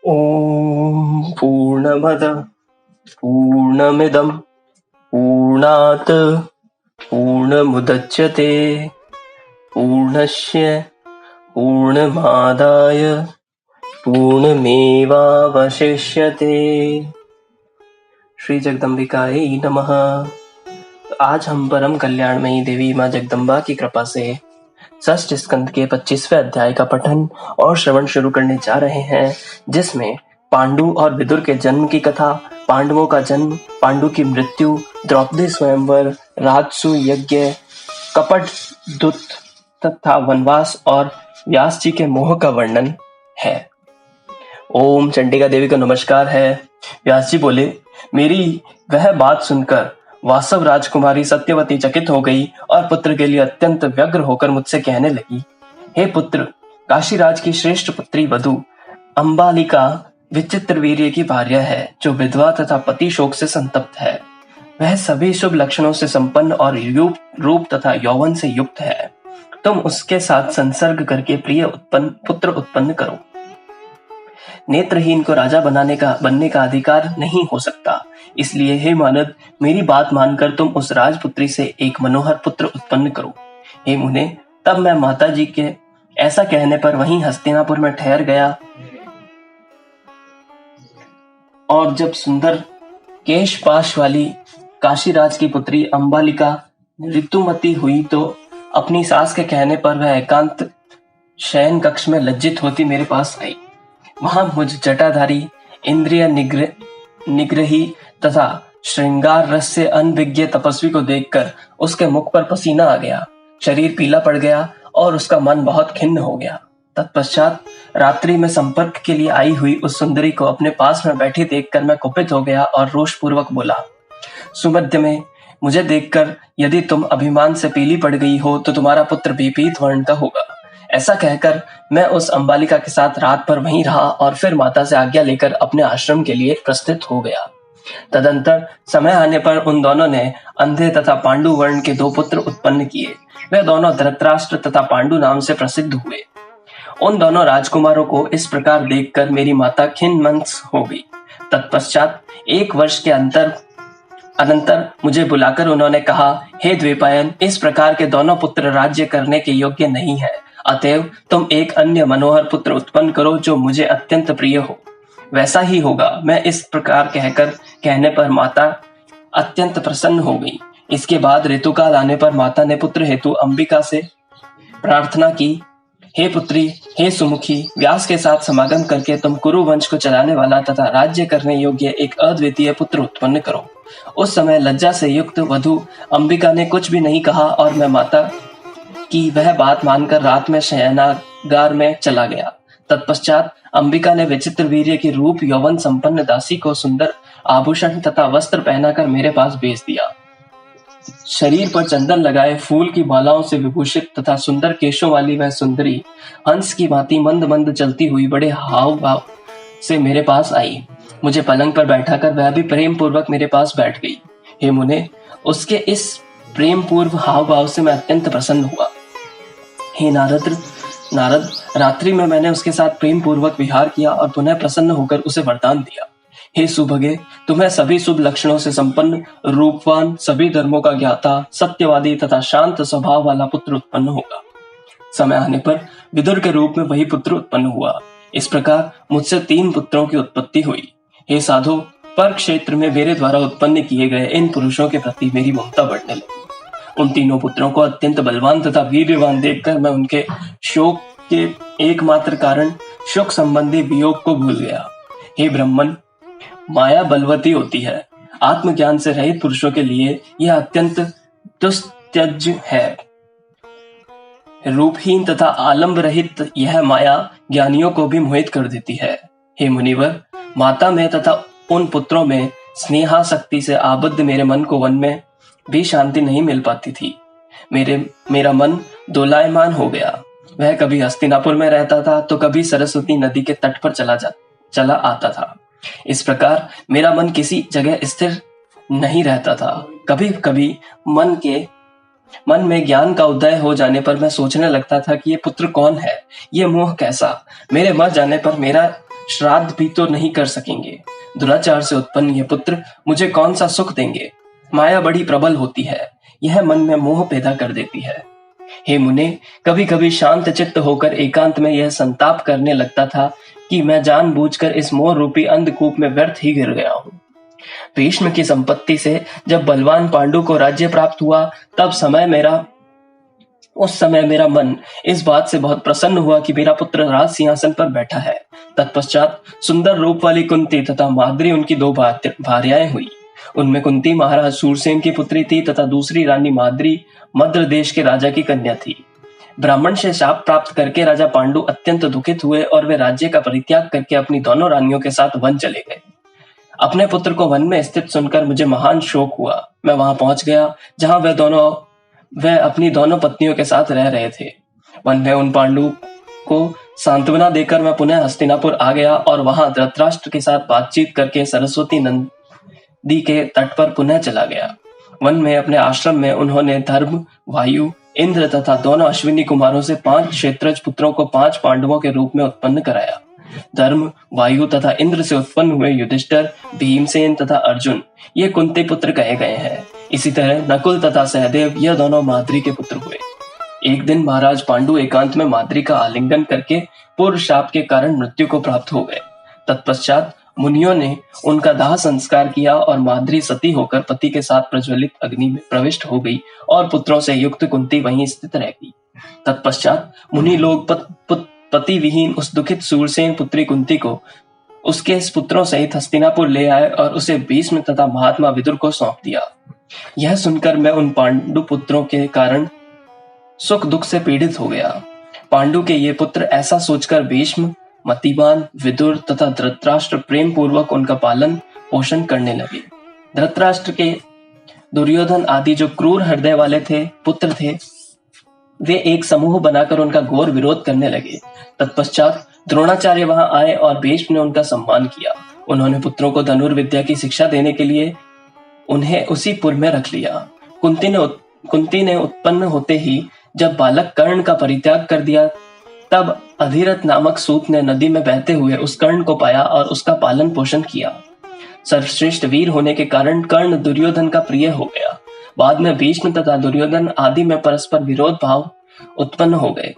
ॐ पूर्णमद पूर्णमिदं पूर्णात् पूर्णमुदच्यते पूर्णस्य पूर्णमादाय पूर्णमेवावशिष्यते। श्री जगदम्बिकायै नमः। आज हम परम कल्याणमयी देवी माँ जगदम्बा की कृपा से षष्ठ स्कंद के 25वें अध्याय का पठन और श्रवण शुरू करने जा रहे हैं, जिसमें पांडु और विदुर के जन्म की कथा, पांडवों का जन्म, पांडु की मृत्यु, द्रौपदी स्वयंवर, राजसूय यज्ञ, कपट दूत तथा वनवास और व्यास जी के मोह का वर्णन है। ओम चंडिका देवी को नमस्कार है। व्यास जी बोले, मेरी वह बात सुनकर वासव राजकुमारी सत्यवती चकित हो गई और पुत्र के लिए अत्यंत व्यग्र होकर मुझसे कहने लगी, हे पुत्र, काशीराज की श्रेष्ठ पुत्री वधु अंबालिका विचित्र वीर्य की भार्या है, जो विधवा तथा पति शोक से संतप्त है। वह सभी शुभ लक्षणों से संपन्न और रूप तथा यौवन से युक्त है। तुम उसके साथ संसर्ग करके प्रिय पुत्र उत्पन्न करो। नेत्रहीन को राजा बनने का अधिकार नहीं हो सकता, इसलिए हे मानद, मेरी बात मानकर तुम उस राजपुत्री से एक मनोहर पुत्र उत्पन्न करो। हे मुने, तब मैं माता जी के ऐसा कहने पर वहीं हस्तिनापुर में ठहर गया, और जब सुंदर केशपाश वाली काशीराज की पुत्री अंबालिका ऋतुमती हुई तो अपनी सास के कहने पर वह एकांत शयन कक्ष में लज्जित होती मेरे पास आई। वहां मुझ जटाधारी, इंद्रिय निग्रही तथा श्रृंगार रस से अनभिज्ञ तपस्वी को देखकर उसके मुख पर पसीना आ गया, शरीर पीला पड़ गया और उसका मन बहुत खिन्न हो गया। तत्पश्चात रात्रि में संपर्क के लिए आई हुई उस सुंदरी को अपने पास में बैठी देखकर मैं कुपित हो गया और रोषपूर्वक बोला, सुमध्य में मुझे देखकर यदि तुम अभिमान से पीली पड़ गई हो तो तुम्हारा पुत्र भी पीत वर्ण का होगा। ऐसा कहकर मैं उस अंबालिका के साथ रात भर वहीं रहा और फिर माता से आज्ञा लेकर अपने आश्रम के लिए प्रस्थित हो गया। तदंतर समय आने पर उन दोनों ने अंधे तथा पांडु वर्ण के 2 पुत्र उत्पन्न किए। वे दोनों धृतराष्ट्र तथा पांडु नाम से प्रसिद्ध हुए। उन दोनों राजकुमारों को इस प्रकार देखकर मेरी माता खिन्नमंस हो गई। तत्पश्चात 1 वर्ष के अनंतर मुझे बुलाकर उन्होंने कहा, हे द्विपायन, इस प्रकार के दोनों पुत्र राज्य करने के योग्य नहीं है, अतएव तुम एक अन्य मनोहर पुत्र उत्पन्न करो जो मुझे अत्यंत प्रिय हो। वैसा ही होगा। मैं इस प्रकार कहने पर माता अत्यंत प्रसन्न हो गई। इसके बाद ऋतुकाल आने पर माता ने पुत्र हेतु अंबिका से प्रार्थना की, हे पुत्री, हे सुमुखी, व्यास के साथ समागम करके तुम कुरु वंश को चलाने वाला तथा राज्य करने योग्य एक अद्वितीय पुत्र उत्पन्न करो। उस समय लज्जा से युक्त वधु अंबिका ने कुछ भी नहीं कहा और मैं माता की वह बात मानकर रात में शयनागार में चला गया। तत्पश्चात अंबिका ने विचित्र वीर्य की रूप यौवन संपन्न दासी को सुंदर आभूषण तथा वस्त्र पहनाकर मेरे पास भेज दिया। शरीर पर चंदन लगाए फूल की मालाओं से विभूषित तथा सुंदर केशों वाली वह सुंदरी हंस की भांति मंद मंद चलती हुई बड़े हाव भाव से मेरे पास आई। मुझे पलंग पर बैठाकर वह भी प्रेम पूर्वक मेरे पास बैठ गई। हे मुने, उसके इस प्रेम पूर्व हाव भाव से मैं अत्यंत प्रसन्न हुआ। हे नारद, रात्रि में मैंने उसके साथ प्रेम पूर्वक विहार किया और पुनः प्रसन्न होकर उसे वरदान दिया, हे सुभगे, तुम्हें सभी शुभ लक्षणों से संपन्न, रूपवान, सभी धर्मों का ज्ञाता, सत्यवादी तथा शांत स्वभाव वाला पुत्र उत्पन्न होगा। समय आने पर विदुर के रूप में वही पुत्र उत्पन्न हुआ। इस प्रकार मुझसे 3 पुत्रों की उत्पत्ति हुई। हे साधो, पर क्षेत्र में मेरे द्वारा उत्पन्न किए गए इन पुरुषों के प्रति मेरी ममता बढ़ने लगी। उन तीनों पुत्रों को अत्यंत बलवान तथा वीर्यवान देखकर मैं उनके शोक के एकमात्र कारण शोक संबंधी वियोग को भूल गया। हे ब्रह्मन, माया बलवती होती है। आत्मज्ञान से रहित पुरुषों के लिए यह अत्यंत दुस्त्यज्य है। रूपहीन तथा आलंब रहित यह माया ज्ञानियों को भी मोहित कर देती है। हे मुनिवर, माता में तथा उन पुत्रों में स्नेहासक्ति से आबद्ध मेरे मन को वन में भी शांति नहीं मिल पाती थी। मेरा मन दोलायमान हो गया। वह कभी हस्तिनापुर में रहता था तो कभी सरस्वती नदी के तट पर चला आता था। इस प्रकार मेरा मन किसी जगह स्थिर नहीं रहता था। कभी कभी मन में ज्ञान का उदय हो जाने पर मैं सोचने लगता था कि ये पुत्र कौन है, ये मोह कैसा। मेरे मर जाने पर मेरा श्राद्ध भी तो नहीं कर सकेंगे। दुराचार से उत्पन्न ये पुत्र मुझे कौन सा सुख देंगे। माया बड़ी प्रबल होती है, यह मन में मोह पैदा कर देती है। हे मुने, कभी कभी शांत चित्त होकर एकांत में यह संताप करने लगता था कि मैं जानबूझकर इस मोह रूपी अंधकूप में व्यर्थ ही गिर गया हूँ। भीष्म की संपत्ति से जब बलवान पांडु को राज्य प्राप्त हुआ, उस समय मेरा मन इस बात से बहुत प्रसन्न हुआ कि मेरा पुत्र राज सिंहासन पर बैठा है। तत्पश्चात सुंदर रूप वाली कुंती तथा माद्री उनकी दो भार्याएं हुई। उनमें कुंती महाराज शूरसेन की पुत्री थी तथा दूसरी रानी माद्री मद्र देश के राजा की कन्या थी। ब्राह्मण से शाप प्राप्त करके राजा पांडु अत्यंत दुखित हुए और वे राज्य का परित्याग करके अपनी दोनों रानियों के साथ वन चले गए। अपने पुत्र को वन में स्थित सुनकर मुझे महान शोक हुआ। मैं वहां पहुंच गया जहां वह अपनी दोनों पत्नियों के साथ रह रहे थे। वन में उन पांडु को सांत्वना देकर मैं पुनः हस्तिनापुर आ गया और वहां धृतराष्ट्र के साथ बातचीत करके सरस्वती नदी के तट पर पुनः चला गया। वन में अपने आश्रम में उन्होंने धर्म, वायु, इंद्र तथा दोनों अश्विनी कुमारों से 5 क्षेत्रज पुत्रों को 5 पांडवों के रूप में उत्पन्न कराया। धर्म, वायु तथा इंद्र से उत्पन्न हुए युधिष्ठिर, भीमसेन तथा अर्जुन ये कुंती पुत्र कहे गए हैं। इसी तरह नकुल तथा सहदेव यह दोनों माद्री के पुत्र हुए। एक दिन महाराज पांडु एकांत में माद्री का आलिंगन करके पूर्व शाप के कारण मृत्यु को प्राप्त हो गए। तत्पश्चात मुनियों ने उनका दाह संस्कार किया और माद्री सती होकर पति के साथ प्रज्वलित अग्नि में प्रविष्ट हो गई और पुत्रों से युक्त कुंती वहीं स्थित रह गई। तत्पश्चात मुनि लोग पति विहीन उस दुखित शूरसेन पुत्री कुंती को उसके पुत्रों सहित हस्तिनापुर ले आए और उसे भीष्म तथा महात्मा विदुर को सौंप दिया। यह सुनकर मैं उन पांडु पुत्रों के कारण सुख दुख से पीड़ित हो गया। पांडु के ये पुत्र ऐसा सोचकर भीष्म, मतिवान, विदुर तथा धृतराष्ट्र प्रेम पूर्वक उनका पालन पोषण करने लगे। धृतराष्ट्र के दुर्योधन आदि जो क्रूर हृदय वाले पुत्र थे, वे एक समूह बनाकर उनका घोर विरोध करने लगे। तत्पश्चात द्रोणाचार्य वहां आए और भीष्म ने उनका सम्मान किया। उन्होंने पुत्रों को धनुर्विद्या की शिक्षा देने के लिए उन्हें उसी पुर में रख लिया। कुंती ने उत्पन्न होते ही जब बालक कर्ण का परित्याग कर दिया, तब अधिरथ नामक सूत ने नदी में बहते हुए उस कर्ण को पाया और उसका पालन पोषण किया। सर्वश्रेष्ठ वीर होने के कारण कर्ण दुर्योधन का प्रिय हो गया। बाद में भीष्म तथा दुर्योधन आदि में परस्पर विरोध भाव उत्पन्न हो गए।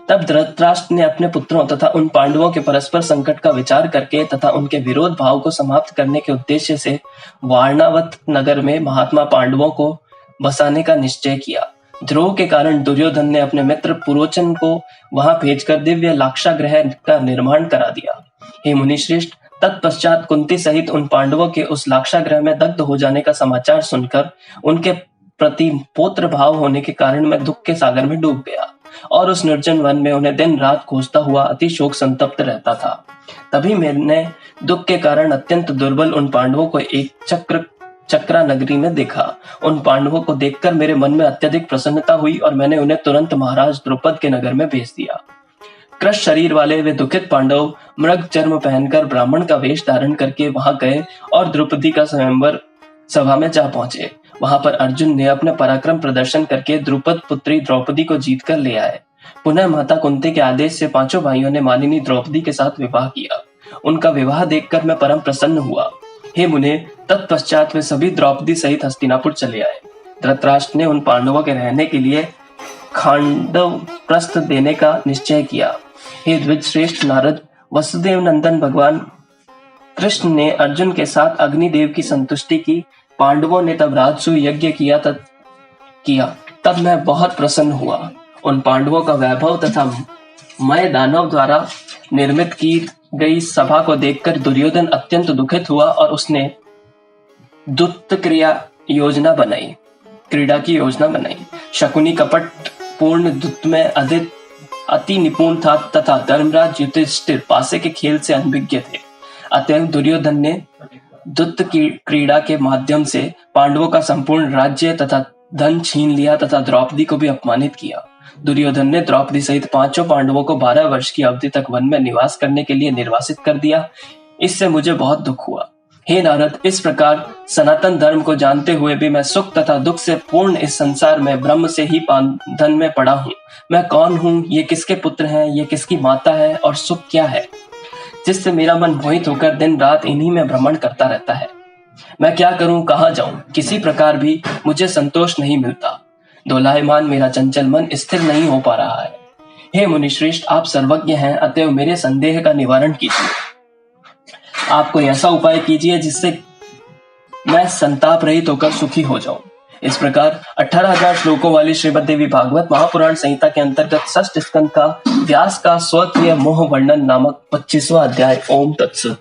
तब धृतराष्ट्र ने अपने पुत्रों तथा उन पांडवों के परस्पर संकट का विचार करके तथा उनके विरोध भाव को समाप्त करने के उद्देश्य से वारणावत नगर में महात्मा पांडवों को बसाने का निश्चय किया। द्रोह के कारण दुर्योधन ने अपने मित्र पुरोचन को वहां भेजकर दिव्य लाक्षागृह का निर्माण करा दिया। हे मुनिश्रेष्ठ, तत्पश्चात कुंती सहित उन पांडवों के उस लाक्षागृह में दग्ध हो जाने का समाचार सुनकर उनके प्रति पौत्र भाव होने के कारण मैं दुख के सागर में डूब गया और उस निर्जन वन में उन्हें दिन रात खोजता हुआ अति शोक संतप्त रहता था। तभी मैंने दुख के कारण अत्यंत दुर्बल उन पांडवों को एक चक्रा नगरी में देखा। उन पांडवों को देखकर मेरे मन में अत्यधिक प्रसन्नता हुई और मैंने उन्हें तुरंत महाराज द्रुपद के नगर में भेज दिया। कृश शरीर वाले वे दुखित पांडव मृग चर्म पहनकर ब्राह्मण का वेश धारण करके वहां गए और द्रौपदी का स्वयंवर सभा में जा पहुंचे। वहां पर अर्जुन ने अपने पराक्रम प्रदर्शन करके द्रुपद पुत्री द्रौपदी को जीत कर ले आए। पुनः माता कुंती के आदेश से 5 भाइयों ने मानिनी द्रौपदी के साथ विवाह किया। उनका विवाह देखकर मैं परम प्रसन्न हुआ। हे मुने, तत्पश्चात वे सभी द्रौपदी सहित हस्तिनापुर चले आए। धृतराष्ट्र ने उन पांडवों के रहने के लिए खांडव प्रस्थ देने का निश्चय किया। हे द्विजश्रेष्ठ नारद, वसुदेव नंदन भगवान कृष्ण ने अर्जुन के साथ अग्निदेव की संतुष्टि की। पांडवों ने तब राजसू यज्ञ किया तब मैं बहुत प्रसन्न हुआ। उन पांडवों का वैभव तथा मय दानव द्वारा निर्मित की गई सभा को देखकर दुर्योधन अत्यंत दुखित हुआ और उसने दुत्त क्रीड़ा की योजना बनाई। शकुनी कपट पूर्ण दुत्त में अति निपुण था तथा धर्मराज युधिष्ठिर पासे के खेल से अनभिज्ञ थे। अतएव दुर्योधन ने दुत्त की क्रीड़ा के माध्यम से पांडवों का संपूर्ण राज्य तथा धन छीन लिया तथा द्रौपदी को भी अपमानित किया। दुर्योधन ने द्रौपदी सहित 5 पांडवों को 12 वर्ष की अवधि तक वन में निवास करने के लिए निर्वासित कर दिया। इससे मुझे बहुत दुख हुआ। हे नारद, इस प्रकार सनातन धर्म को जानते हुए भी मैं सुख तथा दुख से पूर्ण इस संसार में ब्रह्म से ही बंधन में पड़ा हूँ। मैं कौन हूँ, ये किसके पुत्र हैं, ये किसकी माता है और सुख क्या है, जिससे मेरा मन मोहित होकर दिन रात इन्हीं में भ्रमण करता रहता है। मैं क्या करूं, कहाँ जाऊं, किसी प्रकार भी मुझे संतोष नहीं मिलता। दोलायमान मेरा चंचल मन स्थिर नहीं हो पा रहा है। हे मुनिश्रेष्ठ, आप सर्वज्ञ हैं, अतएव मेरे संदेह का निवारण कीजिए। आप कोई ऐसा उपाय कीजिए जिससे मैं संताप रहित होकर सुखी हो जाऊं। इस प्रकार 18,000 श्लोकों वाली श्रीमद् देवी भागवत महापुराण संहिता के अंतर्गत षष्ठ स्कंद का व्यास का स्वकीय मोह वर्णन नामक 25वां अध्याय ओम तत्सत।